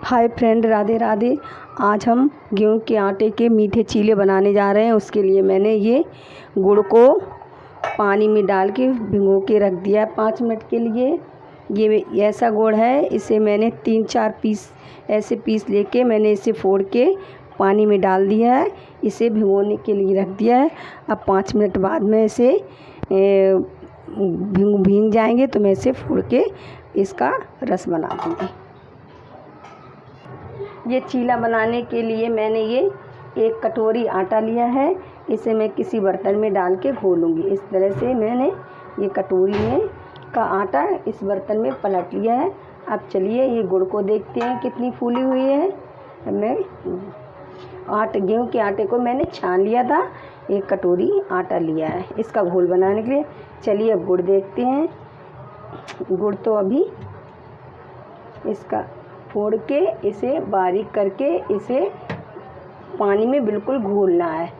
Hi friend, Radhe Radhe. आज हम गेहूं के आटे के मीठे चीले बनाने जा रहे हैं। उसके लिए मैंने ये गुड़ को पानी में डाल के भिगो के रख दिया है 5 मिनट के लिए। ये ऐसा गुड़ है, इसे मैंने 3-4 पीस ऐसे पीस लेके मैंने इसे फोड़ के पानी में डाल दिया है। इसे भिगोने के लिए रख दिया है। अब 5 मिनट बाद में इसे भीग जाएंगे तो मैं इसे फोड़ के इसका रस बना दूँगी। ये चीला बनाने के लिए मैंने ये 1 कटोरी आटा लिया है। इसे मैं किसी बर्तन में डाल के घोलूँगी। इस तरह से मैंने ये कटोरी में का आटा इस बर्तन में पलट लिया है। अब चलिए ये गुड़ को देखते हैं कितनी फूली हुई है। मैं गेहूं के आटे को मैंने छान लिया था। 1 कटोरी आटा लिया है इसका घोल बनाने के लिए। चलिए अब गुड़ देखते हैं। गुड़ तो अभी इसका फोड़ के इसे बारीक करके इसे पानी में बिल्कुल घोलना है।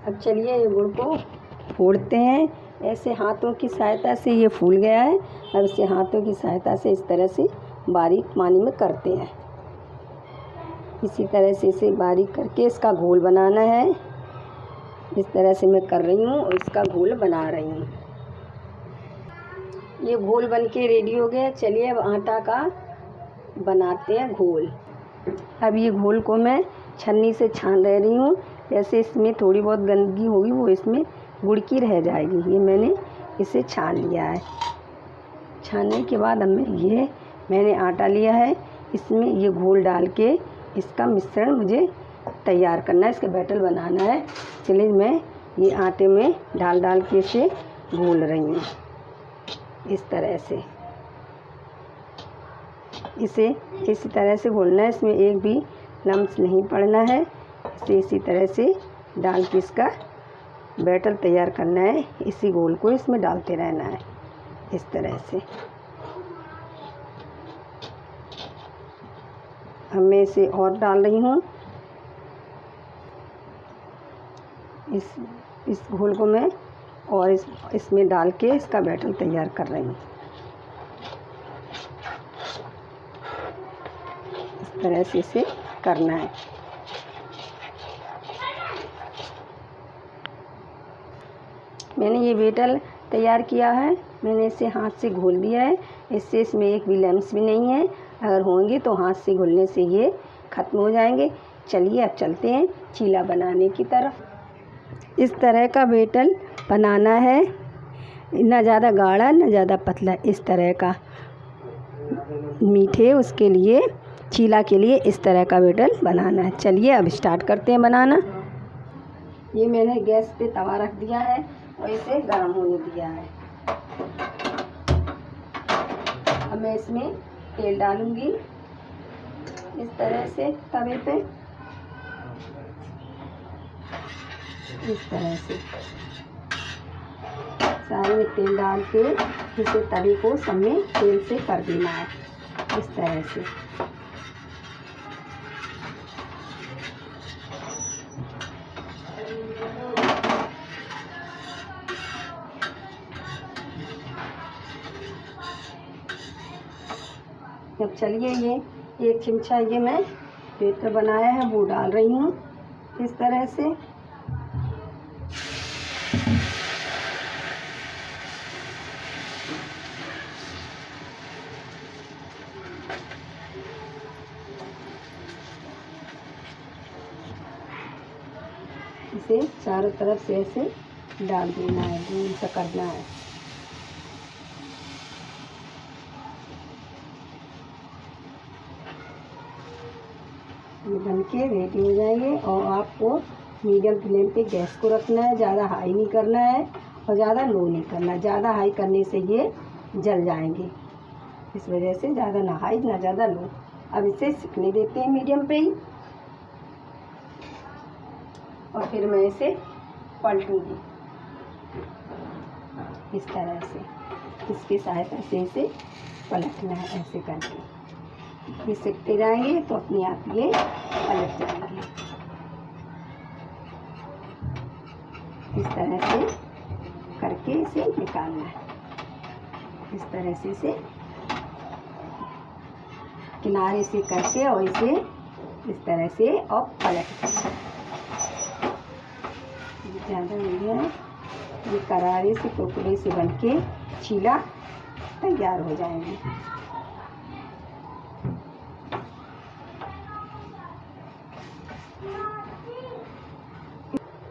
अब चलिए ये गुड़ को फोड़ते हैं। ऐसे हाथों की सहायता से ये फूल गया है। अब इसे हाथों की सहायता से इस तरह से बारीक पानी में करते हैं। इसी तरह से इसे बारीक करके इसका घोल बनाना है। इस तरह से मैं कर रही हूँ और इसका घोल बना रही हूँ। ये घोल बन के रेडी हो गया। चलिए अब आटा का बनाते हैं घोल। अब ये घोल को मैं छन्नी से छान रही हूँ। जैसे इसमें थोड़ी बहुत गंदगी होगी वो इसमें गुड़ की रह जाएगी। ये मैंने इसे छान लिया है। छानने के बाद अब मैंने आटा लिया है। इसमें ये घोल डाल के इसका मिश्रण मुझे तैयार करना है, इसका बैटर बनाना है। चलिए मैं ये आटे में डाल के इसे घोल रही हूँ। इस तरह से इसे इसी तरह से घोलना है। इसमें एक भी लम्स नहीं पड़ना है। इसे इसी तरह से डाल के इसका बैटर तैयार करना है। इसी घोल को इसमें डालते रहना है इस तरह से। अब मैं इसे और डाल रही हूँ। इस घोल को मैं और इसमें डाल के इसका बैटर तैयार कर रही हूँ। इस तरह से इसे करना है। मैंने ये बैटर तैयार किया है। मैंने इसे हाथ से घोल दिया है। इससे इसमें एक भी लम्स भी नहीं है। अगर होंगे तो हाथ से घोलने से ये ख़त्म हो जाएंगे। चलिए अब चलते हैं चीला बनाने की तरफ। इस तरह का बैटर बनाना है, ना ज़्यादा गाढ़ा ना ज़्यादा पतला। इस तरह का मीठे उसके लिए चीला के लिए इस तरह का बैटर बनाना है। चलिए अब स्टार्ट करते हैं बनाना। ये मैंने गैस पे तवा रख दिया है और इसे गर्म होने दिया है। अब मैं इसमें तेल डालूंगी इस तरह से तवे पे। इस तरह से सारे में तेल डाल के इसे तवे को सब में तेल से कर देना है इस तरह से। अब चलिए ये 1 चमचा ये मैं बैटर बनाया है वो डाल रही हूँ इस तरह से। इसे चारों तरफ से ऐसे डाल देना है, गोल सा करना है। ये बन के रेडी हो जाएंगे। और आपको मीडियम फ्लेम पे गैस को रखना है। ज़्यादा हाई नहीं करना है और ज़्यादा लो नहीं करना। ज़्यादा हाई करने से ये जल जाएंगे। इस वजह से ज़्यादा ना हाई ना ज़्यादा लो। अब इसे सिकने देते हैं मीडियम पे ही। और फिर मैं इसे पलटूंगी इस तरह से। इसकी सहायता से इसे पलटना है ऐसे करके। ये सिकते जाएंगे तो अपने आप ये पलट जाएंगे। इस तरह से करके इसे निकालना है। इस तरह से इसे किनारे से करके और इसे इस तरह से और पलट ज़्यादा हो गया है। ये करारे से कुरकुरे से बनके चीला तैयार हो जाएंगे।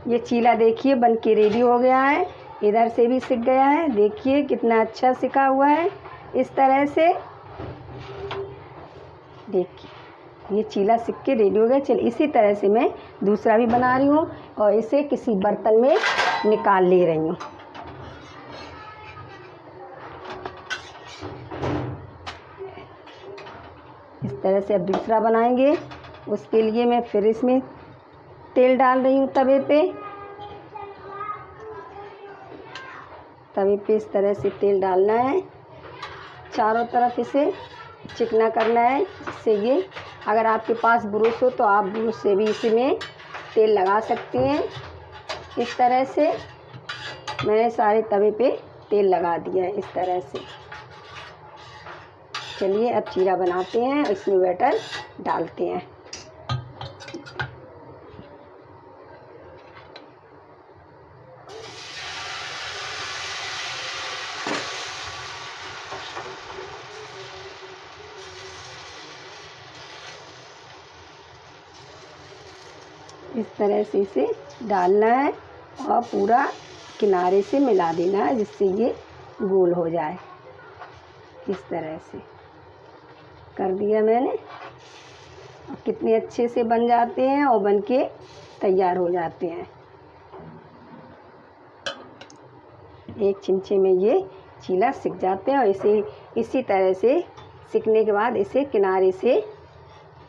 ये चीला देखिए बन के रेडी हो गया है। इधर से भी सिक गया है, देखिए कितना अच्छा सिका हुआ है। इस तरह से देखिए ये चीला सिक के रेडी हो गया। चलिए इसी तरह से मैं दूसरा भी बना रही हूँ और इसे किसी बर्तन में निकाल ले रही हूँ। इस तरह से अब दूसरा बनाएंगे। उसके लिए मैं फिर इसमें तेल डाल रही हूँ तवे पे। इस तरह से तेल डालना है, चारों तरफ इसे चिकना करना है। जिससे ये अगर आपके पास ब्रश हो तो आप ब्रश से भी इसमें तेल लगा सकते हैं। इस तरह से मैंने सारे तवे पे तेल लगा दिया है इस तरह से। चलिए अब चीला बनाते हैं, इसमें बैटर डालते हैं। इस तरह से इसे डालना है और पूरा किनारे से मिला देना है, जिससे ये गोल हो जाए। इस तरह से कर दिया मैंने। कितने अच्छे से बन जाते हैं और बन के तैयार हो जाते हैं। एक चिमचे में ये चीला सिक जाते हैं और इसे इसी तरह से सिकने के बाद इसे किनारे से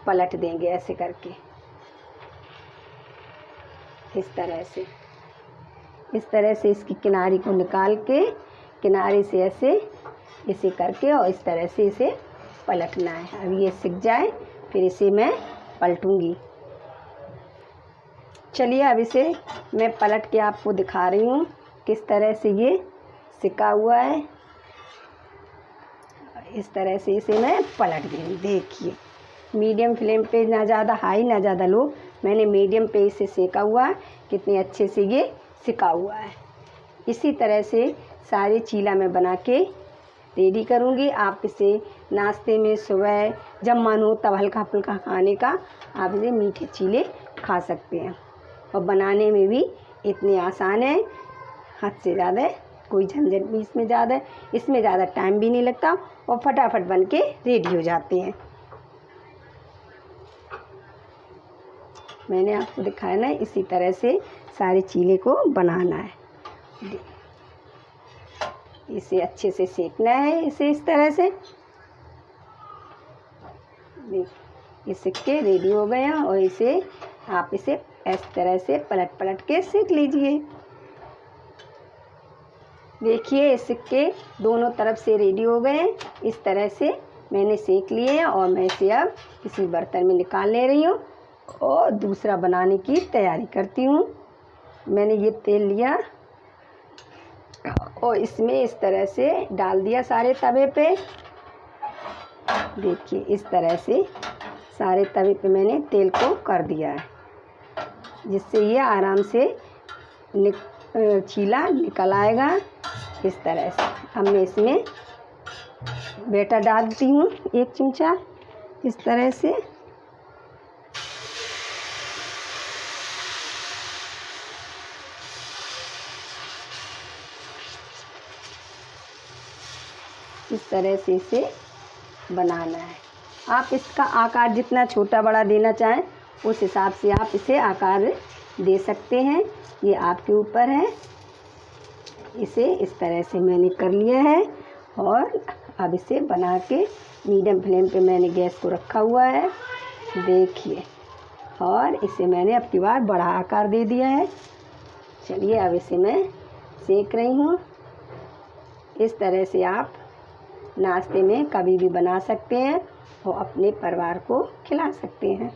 पलट देंगे ऐसे करके। इस तरह से इसकी किनारी को निकाल के किनारे से ऐसे इसे करके और इस तरह से इसे पलटना है। अब ये सिक जाए फिर इसे मैं पलटूंगी। चलिए अब इसे मैं पलट के आपको दिखा रही हूँ किस तरह से ये सिका हुआ है। इस तरह से इसे मैं पलट दूँगी। देखिए मीडियम फ्लेम पे, ना ज़्यादा हाई ना ज़्यादा लो, मैंने मीडियम पे इसे सेका हुआ है। कितने अच्छे से ये सिका हुआ है। इसी तरह से सारे चीला मैं बना के रेडी करूँगी। आप इसे नाश्ते में सुबह जब मन हो तब हल्का फुल्का खाने का आप इसे मीठे चीले खा सकते हैं। और बनाने में भी इतने आसान है, हद से ज़्यादा कोई झंझट भी इसमें ज़्यादा है। इसमें ज़्यादा टाइम भी नहीं लगता और फटाफट बन के रेडी हो जाते हैं। मैंने आपको दिखाया ना, इसी तरह से सारे चीले को बनाना है। इसे अच्छे से सेकना है। इसे इस तरह से ये सिक के रेडी हो गया और इसे आप इसे इस तरह से पलट पलट के सेक लीजिए। देखिए ये सिक के दोनों तरफ से रेडी हो गए। इस तरह से मैंने सेक लिए हैं और मैं इसे अब किसी बर्तन में निकाल ले रही हूँ और दूसरा बनाने की तैयारी करती हूँ। मैंने ये तेल लिया और इसमें इस तरह से डाल दिया सारे तवे पे। देखिए इस तरह से सारे तवे पे मैंने तेल को कर दिया है, जिससे ये आराम से चीला निकल आएगा। इस तरह से अब मैं इसमें बैटर डालती हूँ 1 चमचा। इस तरह से इसे बनाना है। आप इसका आकार जितना छोटा बड़ा देना चाहें उस हिसाब से आप इसे आकार दे सकते हैं, ये आपके ऊपर है। इसे इस तरह से मैंने कर लिया है और अब इसे बना के मीडियम फ्लेम पे मैंने गैस को रखा हुआ है। देखिए, और इसे मैंने अब की बार बड़ा आकार दे दिया है। चलिए अब इसे मैं सेक रही हूँ। इस तरह से आप नाश्ते में कभी भी बना सकते हैं और अपने परिवार को खिला सकते हैं।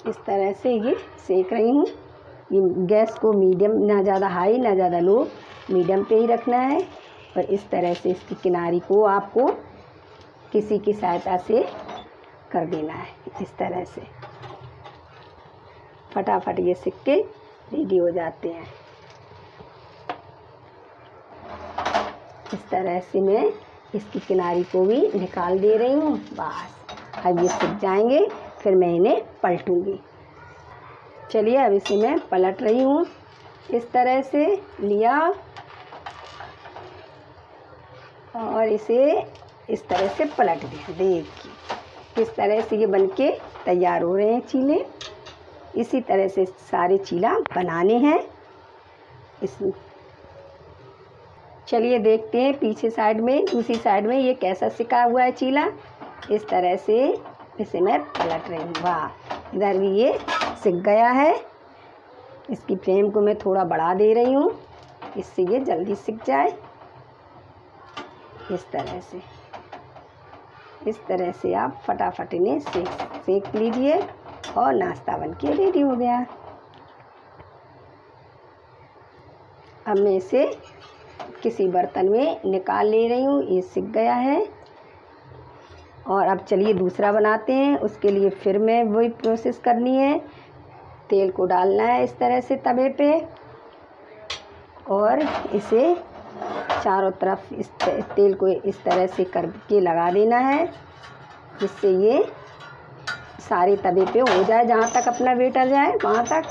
इस तरह से ये सेक रही हूँ। ये गैस को मीडियम, ना ज़्यादा हाई ना ज़्यादा लो, मीडियम पे ही रखना है। और इस तरह से इसकी किनारी को आपको किसी की सहायता से कर देना है। इस तरह से फटाफट ये सिक्के रेडी हो जाते हैं। इस तरह से मैं इसकी किनारी को भी निकाल दे रही हूँ। बस अब ये सिक जाएंगे, फिर मैं इन्हें पलटूँगी। चलिए अब इसे मैं पलट रही हूँ। इस तरह से लिया और इसे इस तरह से पलट दिया। देखिए किस तरह से ये बनके तैयार हो रहे हैं चीले। इसी तरह से सारे चीला बनाने हैं। इसमें चलिए देखते हैं पीछे साइड में, दूसरी साइड में ये कैसा सिका हुआ है चीला। इस तरह से इसे मैं पलट रही हूँ। वाह, इधर भी ये सिक गया है। इसकी फ्लेम को मैं थोड़ा बढ़ा दे रही हूँ, इससे ये जल्दी सिक जाए। इस तरह से आप फटाफट इन्हें सेक लीजिए और नाश्ता बनके रेडी हो गया। अब मैं इसे किसी बर्तन में निकाल ले रही हूँ। ये सिक गया है। और अब चलिए दूसरा बनाते हैं। उसके लिए फिर मैं वही प्रोसेस करनी है। तेल को डालना है इस तरह से तवे पे और इसे चारों तरफ इस तेल को इस तरह से करके लगा देना है, जिससे ये सारे तवे पे हो जाए, जहाँ तक अपना वेट आ जाए वहाँ तक।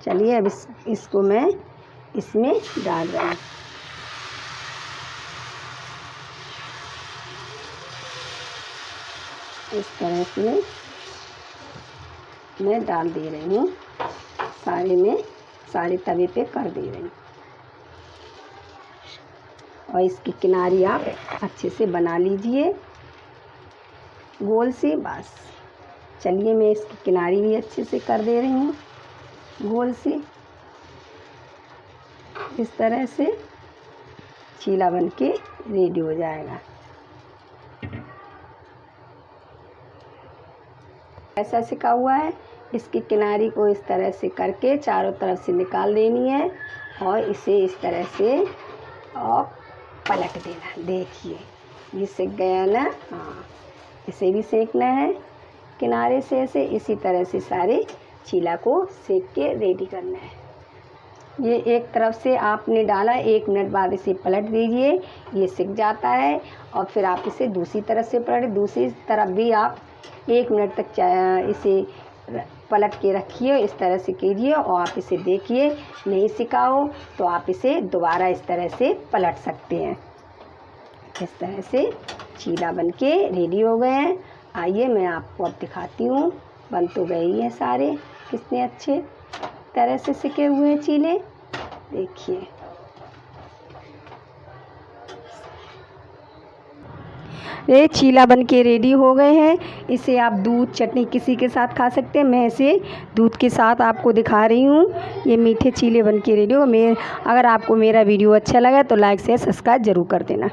चलिए अब इसको मैं इसमें डाल रही हूँ। इस तरह से मैं डाल दे रही हूँ, सारे तवे पे कर दे रही हूँ। और इसकी किनारी आप अच्छे से बना लीजिए गोल से। बस चलिए मैं इसकी किनारी भी अच्छे से कर दे रही हूँ गोल से। इस तरह से चीला बनके रेडी हो जाएगा। ऐसा सिका हुआ है। इसकी किनारी को इस तरह से करके चारों तरफ से निकाल देनी है और इसे इस तरह से और पलट देना। देखिए ये सिक गया ना। हाँ, इसे भी सेकना है किनारे से ऐसे। इसी तरह से सारे चीला को सेक के रेडी करना है। ये एक तरफ से आपने डाला, 1 मिनट बाद इसे पलट दीजिए, ये सिक जाता है। और फिर आप इसे दूसरी तरफ से पलट, दूसरी तरफ भी आप 1 मिनट तक इसे पलट के रखिए। इस तरह से कीजिए और आप इसे देखिए, नहीं सिका हो तो आप इसे दोबारा इस तरह से पलट सकते हैं। इस तरह से चीला बनके रेडी हो गए हैं। आइए मैं आपको अब दिखाती हूँ। बन तो गए ही हैं सारे, कितने अच्छे तरह से सिके हुए हैं चीले। देखिए ये चीला बनके रेडी हो गए हैं। इसे आप दूध चटनी किसी के साथ खा सकते हैं। मैं इसे दूध के साथ आपको दिखा रही हूँ। ये मीठे चीले बनके रेडी हो। अगर आपको मेरा वीडियो अच्छा लगा तो लाइक शेयर सब्सक्राइब ज़रूर कर देना।